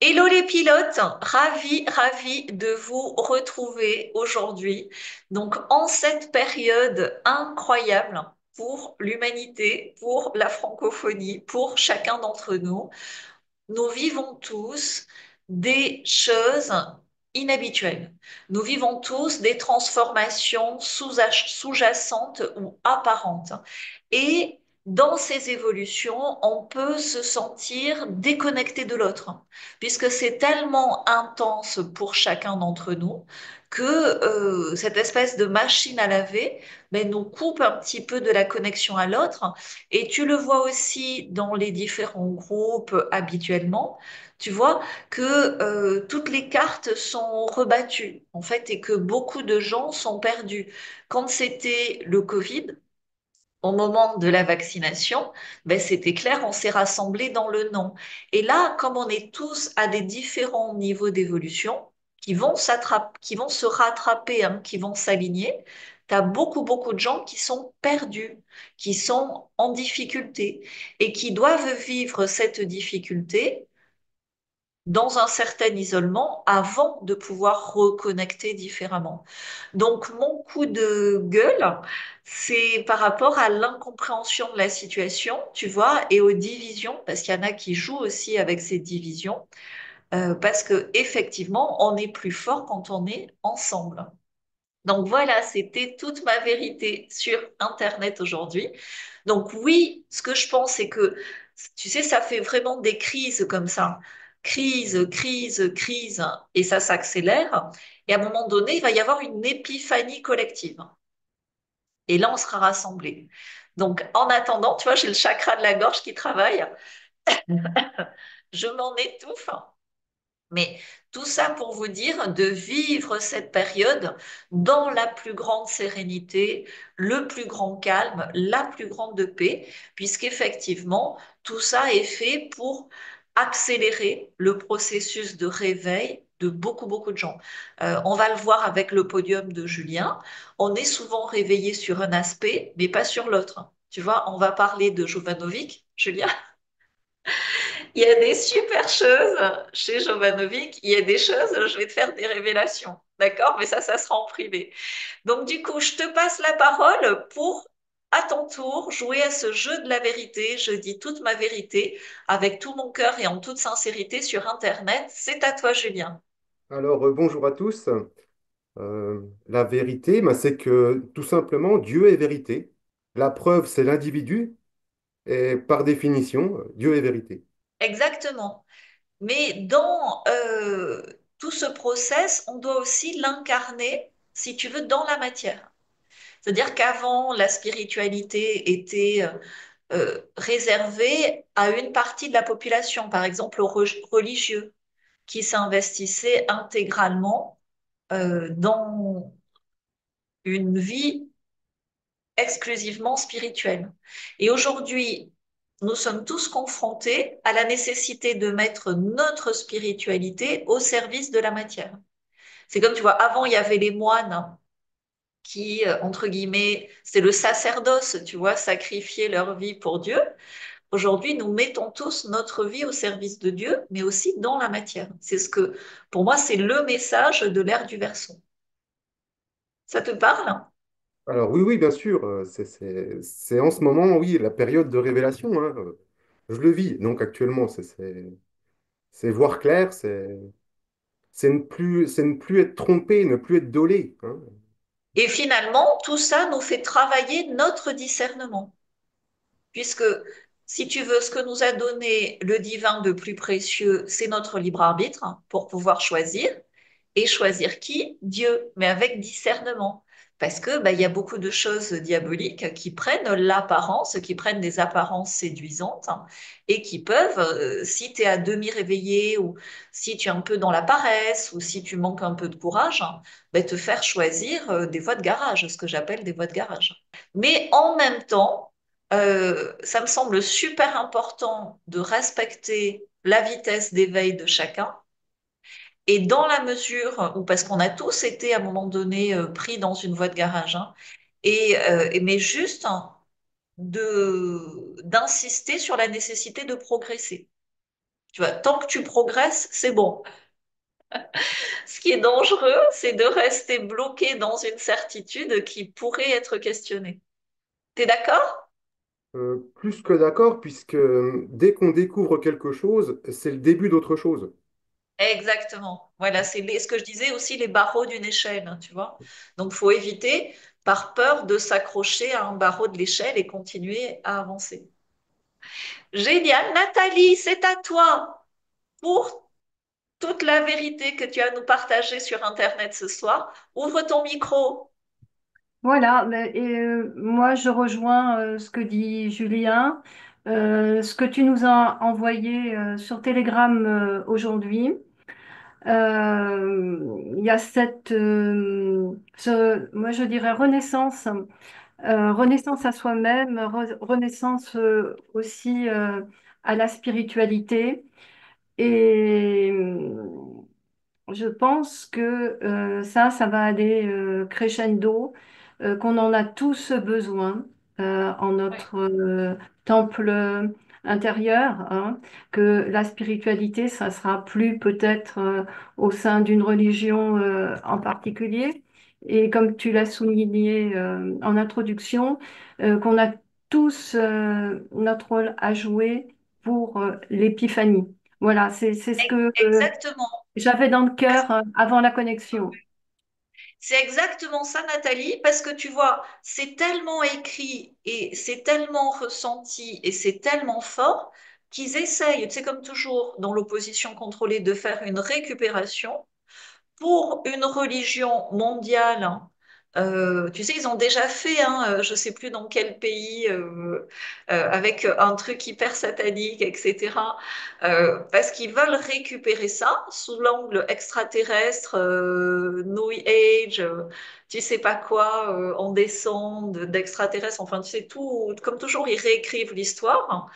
Hello les pilotes, ravi de vous retrouver aujourd'hui. Donc en cette période incroyable pour l'humanité, pour la francophonie, pour chacun d'entre nous, nous vivons tous des choses inhabituelles. Nous vivons tous des transformations sous-jacentes ou apparentes. Et dans ces évolutions, on peut se sentir déconnecté de l'autre, puisque c'est tellement intense pour chacun d'entre nous que cette espèce de machine à laver nous coupe un petit peu de la connexion à l'autre. Et tu le vois aussi dans les différents groupes habituellement, tu vois que toutes les cartes sont rebattues, en fait, et que beaucoup de gens sont perdus. Quand c'était le Covid, au moment de la vaccination, c'était clair, on s'est rassemblés dans le non. Et là, comme on est tous à des différents niveaux d'évolution, qui vont se rattraper, hein, qui vont s'aligner, tu as beaucoup de gens qui sont perdus, qui sont en difficulté et qui doivent vivre cette difficulté dans un certain isolement avant de pouvoir reconnecter différemment. Donc, mon coup de gueule, c'est par rapport à l'incompréhension de la situation, tu vois, et aux divisions, parce qu'il y en a qui jouent aussi avec ces divisions, parce que effectivement, on est plus fort quand on est ensemble. Donc voilà, c'était toute ma vérité sur Internet aujourd'hui. Donc oui, ce que je pense, c'est que, tu sais, ça fait vraiment des crises comme ça. Crise, et ça s'accélère. Et à un moment donné, il va y avoir une épiphanie collective. Et là, on sera rassemblés. Donc en attendant, tu vois, j'ai le chakra de la gorge qui travaille. Je m'en étouffe. Mais tout ça pour vous dire de vivre cette période dans la plus grande sérénité, le plus grand calme, la plus grande paix, puisqu'effectivement, tout ça est fait pour accélérer le processus de réveil de beaucoup de gens. On va le voir avec le podium de Julien. On est souvent réveillé sur un aspect, mais pas sur l'autre. Tu vois, on va parler de Jovanovic, Julien. Il y a des super choses chez Jovanovic. Il y a des choses, je vais te faire des révélations. D'accord? Mais ça sera en privé. Donc, du coup, je te passe la parole pour, à ton tour, jouer à ce jeu de la vérité. Je dis toute ma vérité avec tout mon cœur et en toute sincérité sur Internet. C'est à toi, Julien. Alors, bonjour à tous. La vérité, c'est que tout simplement, Dieu est vérité. La preuve, c'est l'individu, et par définition, Dieu est vérité. Exactement. Mais dans tout ce process, on doit aussi l'incarner, si tu veux, dans la matière. C'est-à-dire qu'avant, la spiritualité était réservée à une partie de la population, par exemple aux religieux, qui s'investissaient intégralement dans une vie exclusivement spirituelle. Et aujourd'hui, nous sommes tous confrontés à la nécessité de mettre notre spiritualité au service de la matière. C'est comme, tu vois, avant, il y avait les moines qui, entre guillemets, c'est le sacerdoce, tu vois, sacrifier leur vie pour Dieu. Aujourd'hui, nous mettons tous notre vie au service de Dieu, mais aussi dans la matière. C'est ce que, pour moi, c'est le message de l'ère du Verseau. Ça te parle? Alors oui, oui, bien sûr, c'est en ce moment, oui, la période de révélation, hein. Je le vis, donc actuellement, c'est voir clair, c'est ne plus être trompé, ne plus être dolé, hein. Et finalement, tout ça nous fait travailler notre discernement, puisque si tu veux, ce que nous a donné le divin de plus précieux, c'est notre libre arbitre pour pouvoir choisir. Et choisir qui? Dieu, mais avec discernement. Parce que il y a beaucoup de choses diaboliques qui prennent l'apparence, qui prennent des apparences séduisantes et qui peuvent, si tu es à demi réveillé ou si tu es un peu dans la paresse ou si tu manques un peu de courage, te faire choisir des voies de garage, ce que j'appelle des voies de garage. Mais en même temps, ça me semble super important de respecter la vitesse d'éveil de chacun et dans la mesure où, parce qu'on a tous été à un moment donné pris dans une voie de garage, hein, mais juste hein, d'insister sur la nécessité de progresser. Tu vois, tant que tu progresses, c'est bon. Ce qui est dangereux, c'est de rester bloqué dans une certitude qui pourrait être questionnée. T'es d'accord? Plus que d'accord, puisque dès qu'on découvre quelque chose, c'est le début d'autre chose. Exactement. Voilà, ce que je disais aussi, les barreaux d'une échelle, hein, tu vois. Donc, faut éviter, par peur, de s'accrocher à un barreau de l'échelle et continuer à avancer. Génial. Nathalie, c'est à toi pour toute la vérité que tu as à nous partager sur Internet ce soir. Ouvre ton micro. Voilà, moi je rejoins ce que dit Julien, ce que tu nous as envoyé sur Telegram aujourd'hui. Il y a moi je dirais renaissance, renaissance à soi-même, renaissance aussi à la spiritualité. Et je pense que ça va aller crescendo, qu'on en a tous besoin en Oui, notre temple intérieur, hein, que la spiritualité, ça sera plus peut-être au sein d'une religion en particulier. Et comme tu l'as souligné en introduction, qu'on a tous notre rôle à jouer pour l'épiphanie. Voilà, c'est ce que exactement. j'avais dans le cœur avant la connexion. C'est exactement ça, Nathalie, parce que tu vois, c'est tellement écrit et c'est tellement ressenti et c'est tellement fort qu'ils essayent, tu sais, comme toujours dans l'opposition contrôlée, de faire une récupération pour une religion mondiale. Tu sais, ils ont déjà fait, hein, je ne sais plus dans quel pays, avec un truc hyper satanique, etc. Parce qu'ils veulent récupérer ça sous l'angle extraterrestre, New Age, tu sais pas quoi, on descend d'extraterrestres, enfin, tu sais, tout, comme toujours, ils réécrivent l'histoire.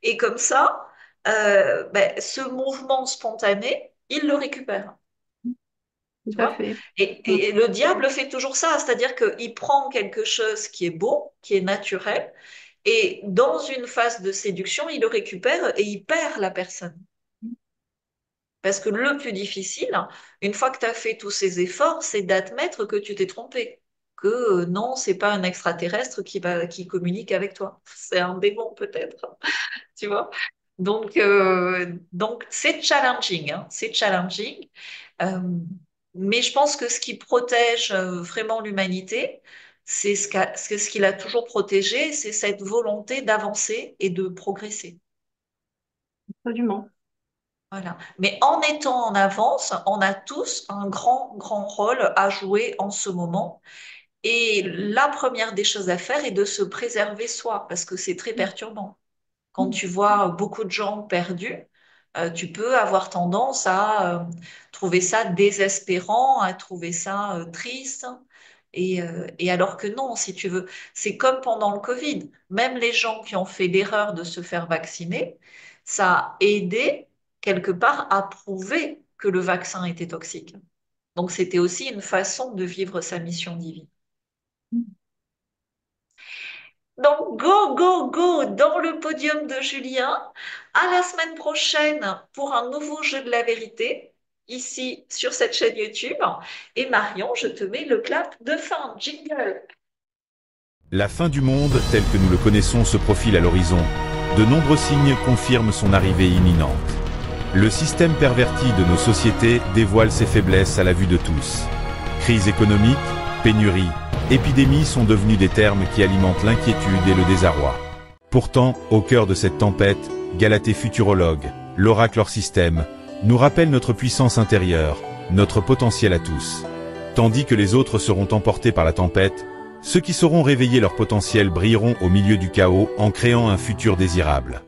Et comme ça, ben, ce mouvement spontané, ils le récupèrent. Tout Tu à vois? fait. Mm. Et le diable fait toujours ça, c'est-à-dire qu'il prend quelque chose qui est beau, qui est naturel, et dans une phase de séduction, il le récupère et il perd la personne. Parce que le plus difficile, une fois que tu as fait tous ces efforts, c'est d'admettre que tu t'es trompé. Que non, c'est pas un extraterrestre qui communique avec toi. C'est un démon peut-être, tu vois? Donc c'est challenging, hein, c'est challenging. Euh, mais je pense que ce qui protège vraiment l'humanité, c'est ce qu'il a toujours protégé, c'est cette volonté d'avancer et de progresser. Absolument. Voilà. Mais en étant en avance, on a tous un grand, grand rôle à jouer en ce moment. Et la première des choses à faire est de se préserver soi, parce que c'est très perturbant. Quand Mm. tu vois beaucoup de gens perdus, tu peux avoir tendance à trouver ça désespérant, à trouver ça triste. Et alors que non, si tu veux, c'est comme pendant le Covid. Même les gens qui ont fait l'erreur de se faire vacciner, ça a aidé quelque part à prouver que le vaccin était toxique. Donc c'était aussi une façon de vivre sa mission divine. Donc, go, go, go dans le podium de Julien. À la semaine prochaine pour un nouveau jeu de la vérité, ici sur cette chaîne YouTube. Et Marion, je te mets le clap de fin. Jingle. La fin du monde, tel que nous le connaissons, se profile à l'horizon. De nombreux signes confirment son arrivée imminente. Le système perverti de nos sociétés dévoile ses faiblesses à la vue de tous. Crise économique, pénurie, épidémie sont devenus des termes qui alimentent l'inquiétude et le désarroi. Pourtant, au cœur de cette tempête, Galatée futurologue, l'oracle hors système, nous rappelle notre puissance intérieure, notre potentiel à tous. Tandis que les autres seront emportés par la tempête, ceux qui sauront réveiller leur potentiel brilleront au milieu du chaos en créant un futur désirable.